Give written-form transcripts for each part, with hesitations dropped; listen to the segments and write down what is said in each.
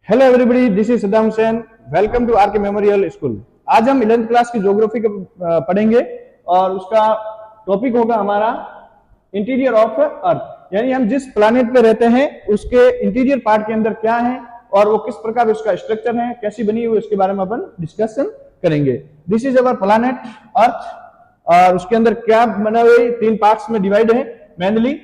Hello everybody, this is Saddam Hussain. Welcome to R K memorial school. आज हम 11th class की geography पढ़ेंगे और उसका टॉपिक होगा हमारा इंटीरियर ऑफ अर्थ, यानी हम जिस प्लैनेट पे रहते हैं उसके इंटीरियर पार्ट के अंदर क्या है और वो किस प्रकार उसका स्ट्रक्चर है, कैसी बनी हुई, उसके बारे में अपन डिस्कशन करेंगे। This is our planet earth और उसके अंदर क्या बना हुए 3 पार्ट्स में डिवाइड है मेनली।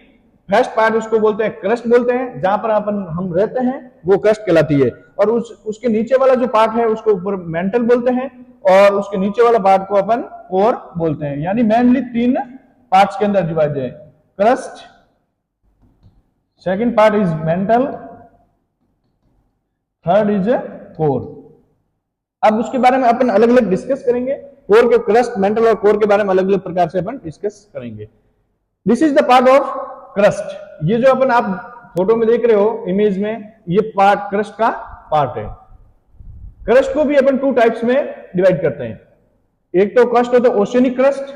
फर्स्ट पार्ट उसको बोलते हैं क्रस्ट बोलते हैं, जहां पर अपन हम रहते हैं वो क्रस्ट कहलाती है। और उसके नीचे वाला जो पार्ट है उसको ऊपर मेंटल बोलते हैं और उसके नीचे वाला पार्ट को अपन कोर बोलते हैं। यानी मेनली 3 पार्ट्स के अंदर डिवाइड है, crust, second part is mental, third is core. अब उसके बारे में अपन अलग अलग डिस्कस करेंगे। कोर के क्रस्ट, मेंटल और कोर के बारे में अलग अलग प्रकार से अपन डिस्कस करेंगे। This is the part of crust. ये जो अपन आप फोटो में देख रहे हो इमेज में, ये पार्ट क्रस्ट का पार्ट है। क्रस्ट को भी अपन 2 टाइप्स में डिवाइड करते हैं। एक तो क्रस्ट होता है ओशियनिक क्रस्ट,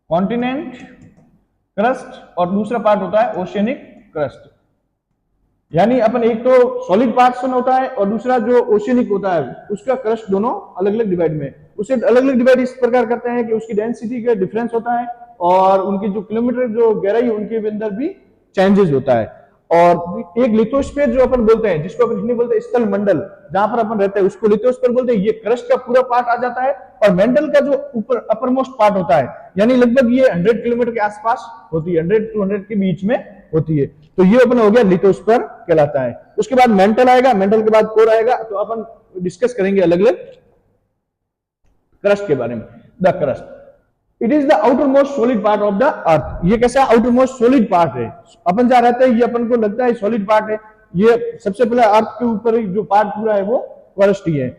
कॉन्टिनेंट क्रस्ट, और दूसरा पार्ट होता है ओशियनिक क्रस्ट। यानी अपन एक तो सॉलिड पार्ट होता है और दूसरा जो ओशियनिक होता है उसका क्रस्ट दोनों अलग अलग डिवाइड में। उसे अलग अलग डिवाइड इस प्रकार करते हैं कि उसकी डेंसिटी का डिफरेंस होता है और उनकी जो किलोमीटर जो गहराई उनके अंदर भी चेंजेस होता है। और एक लिथोस्फीयर जो अपन बोलते हैं, जिसको अपन हिंदी बोलते हैं स्थल मंडल, जहां पर अपन रहते हैं उसको लिथोस्फीयर बोलते हैं। ये क्रस्ट का पूरा पार्ट आ जाता है और मेंटल का जो ऊपर अपर मोस्ट पार्ट होता है, यानी लगभग ये 100 किलोमीटर के आसपास होती है, 100 to 100 के बीच में होती है। तो ये अपन हो गया लिथोस्फीयर कहलाता है। उसके बाद मेंटल आएगा, मेंटल के बाद कोर आएगा। तो अपन डिस्कस करेंगे अलग अलग क्रस्ट के बारे में। The crust it is the outer most solid part of the earth. ये कैसा आउटर मोस्ट सॉलिड पार्ट है? अपन जहां रहते हैं ये अपन को लगता है सॉलिड पार्ट है। ये सबसे पहले अर्थ के ऊपर जो पार्ट पूरा है वो क्रस्ट ही है।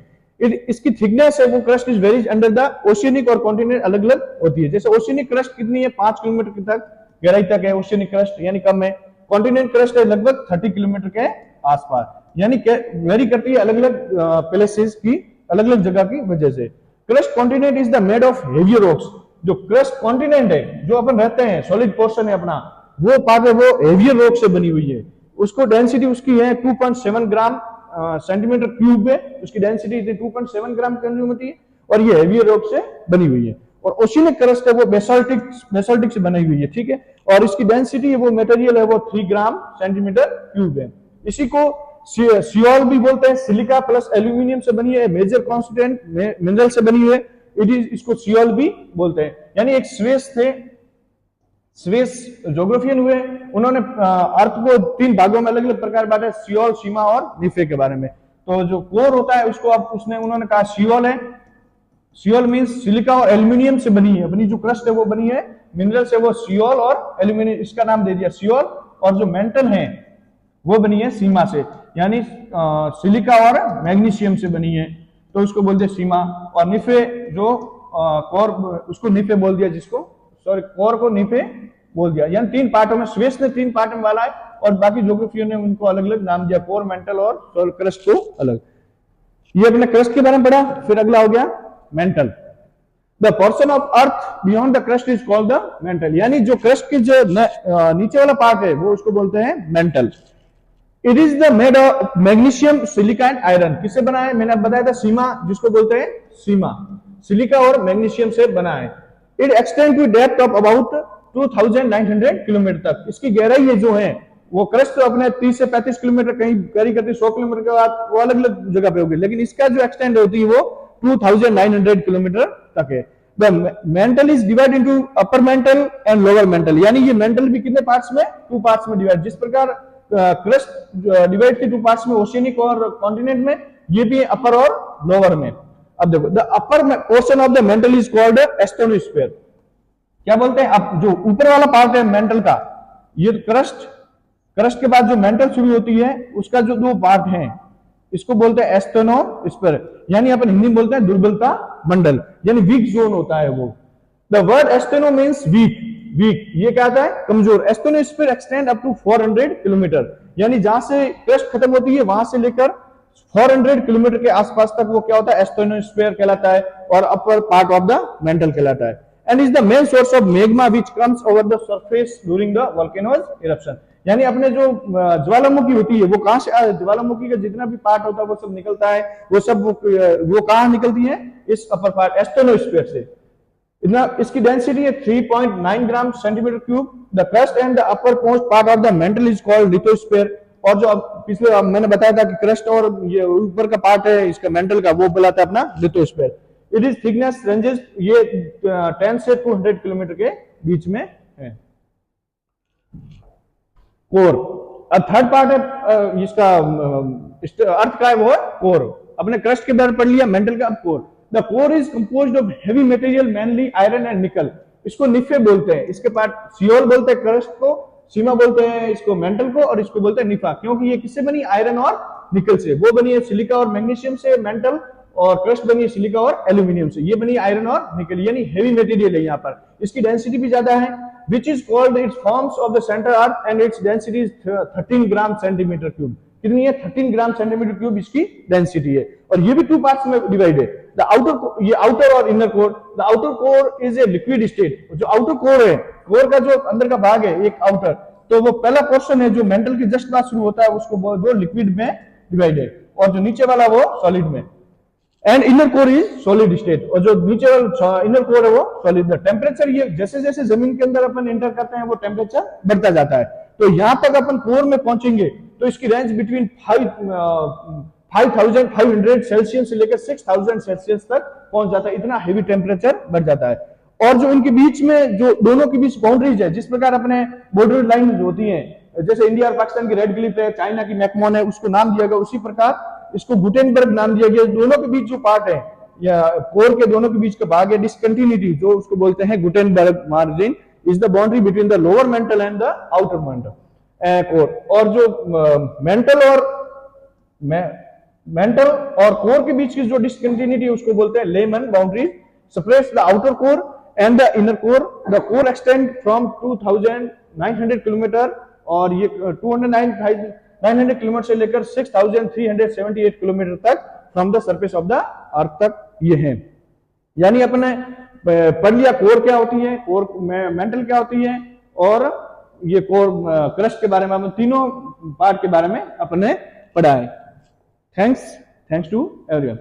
इसकी थिकनेस है वो crust is varies under the oceanic और कॉन्टिनेंट अलग अलग होती है। जैसे ओशियनिक क्रस्ट कितनी है, 5 किलोमीटर तक गहराई तक है ओशियनिक क्रस्ट, यानी कम है। कॉन्टिनेंट क्रस्ट है लगभग 30 किलोमीटर के आसपास, यानी वेरी करती है अलग अलग प्लेसेस की, अलग अलग जगह की वजह से। Crust continent is the made of heavy rocks. जो क्रस्ट कॉन्टिनेंट है, जो अपन रहते हैं सॉलिड पोर्शन है अपना, वो पार्ट है वो हेवियर रॉक से बनी हुई है। उसको डेंसिटी उसकी है 2.7 ग्राम सेंटीमीटर क्यूब है। उसकी डेंसिटी 2.7 ग्राम होती है और ये हेवियर रॉक से बनी हुई है। और ओशियनिक क्रस्ट है वो बेसाल्टिक से बनी हुई है, ठीक है। और इसकी डेंसिटी वो मटेरियल है वो 3 ग्राम सेंटीमीटर क्यूब है। इसी को सियोल भी बोलते हैं। सिलिका प्लस एल्यूमिनियम से बनी है, मेजर कॉन्स्टिट्यूएंट मिनरल से बनी हुई है। इसको सियोल भी बोलते हैं। यानी एक स्विस थे, स्विस ज्योग्राफियन हुए, उन्होंने अर्थ को 3 भागों में अलग अलग प्रकार बांटा, सियोल, सीमा और निफे के बारे में। तो जो कोर होता है उसको अब उन्होंने कहा सियोल है। सियोल मींस सिलिका और एल्यूमिनियम से बनी है। अपनी जो क्रस्ट है वो बनी है मिनरल से, वो सियोल और एल्यूमिनियम, इसका नाम दे दिया सियोल। और जो मेंटल है वो बनी है सीमा से, यानी सिलिका और मैग्नीशियम से बनी है, तो उसको बोलते हैं सीमा। और निफे जो कोर, उसको निफे बोल दिया, जिसको कोर को निफे बोल दिया। यानी 3 पार्टों में, स्विस ने 3 पार्ट में वाला है और बाकी ज्योग्राफियों ने उनको अलग अलग नाम दिया, कोर, मेंटल और क्रस्ट को अलग। ये अपने क्रस्ट के बारे में पढ़ा। फिर अगला हो गया mental. The portion of earth beyond the crust is called the mental. यानी जो क्रस्ट की जो नीचे वाला पार्ट है वो उसको बोलते हैं mental. It is the made of magnesium, silica and iron. किससे बना है? मैंने बताया था सीमा, जिसको बोलते हैं सीमा, सिलिका और मैग्नीशियम से बना है। It extend to depth of about 2900 kilometre तक। इसकी गहराई है जो है वो क्रस्ट तो अपने 30 से 35 किलोमीटर, कहीं गहरी करती 100 किलोमीटर के बाद, वो अलग अलग जगह पे होगी, लेकिन इसका जो एक्सटेंड होती है वो 2900 किलोमीटर तक है। The mantle is divide into upper mantle and lower mental. यानी ये मेंटल भी कितने पार्ट्स में? 2 पार्ट्स में डिवाइड। जिस प्रकार क्रस्ट डिवाइड की 2 पार्ट्स में, ओशियनिक और कॉन्टिनेंट में, ये भी अपर और लोअर में। अब देखो, the upper portion of the mantle is called asthenosphere. क्या बोलते हैं? अब जो ऊपर वाला पार्ट है मेंटल का, ये क्रस्ट के बाद जो मेंटल शुरू होती है उसका जो 2 पार्ट हैं, इसको बोलते हैं एस्टोनोस्फीयर। यानी अपन हिंदी में बोलते हैं दुर्बलता मंडल, यानी वीक जोन होता है वो। The word astheno means weak. ये क्या आता है? कमजोर। Asthenosphere extend up to 400 kilometre. यानी जहां से क्रस्ट खत्म होती है वहां से लेकर 400 किलोमीटर के आसपास तक वो क्या होता है? एस्टोनोस्फीयर कहलाता है और upper part of the mental कहलाता है। And is the main source of magma which comes over the surface during the volcanoes eruption. यानी अपने जो ज्वालामुखी होती है वो कहां से, ज्वालामुखी का जितना भी पार्ट होता है वो सब निकलता है, वो सब वो कहां निकलती है, इस अपर पार्ट एस्टेनोस्फीयर से। इतना इसकी डेंसिटी है 3.9 gram centimetre cube. The crust and the upper most part of the mantle is called lithosphere. और जो पिछले मैंने बताया था कि क्रस्ट और ये ऊपर का पार्ट है इसका मेंटल का, वो बुलाता है अपना lithosphere. It is thickness ranges, ये 10 से 200 किलोमीटर के बीच में है। कोर, अब थर्ड पार्ट है इसका अर्थ का है, वो है कोर। अपने क्रस्ट के बारे में पढ़ लिया, मेंटल का, अब core. The core is composed of heavy material mainly iron and निकल। इसको निफे बोलते हैं, इसके पार्ट सियोल बोलते हैं क्रस्ट को, सीमा बोलते हैं इसको मेंटल को, और इसको बोलते हैं निफा, क्योंकि ये किससे बनी, आयरन और निकल से। वो बनी है सिलिका और मैग्नीशियम से मेंटल, और क्रस्ट बनी है सिलिका और एल्यूमिनियम से। ये बनी आयरन और निकल, यानी हेवी मटेरियल है यहाँ पर। इसकी डेंसिटी भी ज्यादा है, which is called its forms of the center earth and its density is 13 gram centimetre cube. कितनी है, 13 ग्राम सेंटीमीटर क्यूब इसकी डेंसिटी है। और ये भी टू पार्ट्स में डिवाइड है, द आउटर, ये आउटर और inner core. The outer core is a liquid state. जो आउटर कोर है, कोर का जो अंदर का भाग है एक आउटर, तो वो पहला पोर्शन है जो मेंटल के जस्ट बाद शुरू होता है, उसको वो लिक्विड में डिवाइड है, और जो नीचे वाला वो सॉलिड में। And inner core is solid state, और जो नीचे इनर कोर है वो सॉलिड। टेम्परेचर, ये जैसे जैसे जमीन के अंदर अपन एंटर करते हैं वो टेम्परेचर बढ़ता जाता है। तो यहां तक अपन कोर में पहुंचेंगे तो इसकी रेंज बिटवीन 5500 सेल्सियस से लेकर 6000 सेल्सियस तक पहुंच जाता है, इतना हेवी टेम्परेचर बढ़ जाता है। और जो इनके बीच में, जो दोनों के बीच बाउंड्रीज है, जिस प्रकार अपने बॉर्डर लाइन होती है, जैसे इंडिया और पाकिस्तान की रेड क्लिफ है, चाइना की मैकमोन है, उसको नाम दिया गया, उसी प्रकार इसको गुटेनबर्ग नाम दिया गया। दोनों के बीच जो पार्ट है, या कोर के दोनों के बीच का भाग है, डिसकंटिन्यूटी, जो उसको बोलते हैं Gutenberg margin, is the boundary between the lower mental and the outer mantle core. और जो मेंटल और कोर के बीच की जो डिसकंटिन्यूटी है उसको बोलते हैं lemon boundary, separates the outer core and the inner core. The core extend from 2900 kilometre, और ये 900 किलोमीटर से लेकर 6378 किलोमीटर तक from the surface of the earth तक ये है। यानी अपने पढ़ लिया कोर क्या होती है, कोर मेंटल क्या होती है, और ये कोर क्रस्ट के बारे में, हम तीनों पार्ट के बारे में अपने पढ़ा है। Thanks to everyone.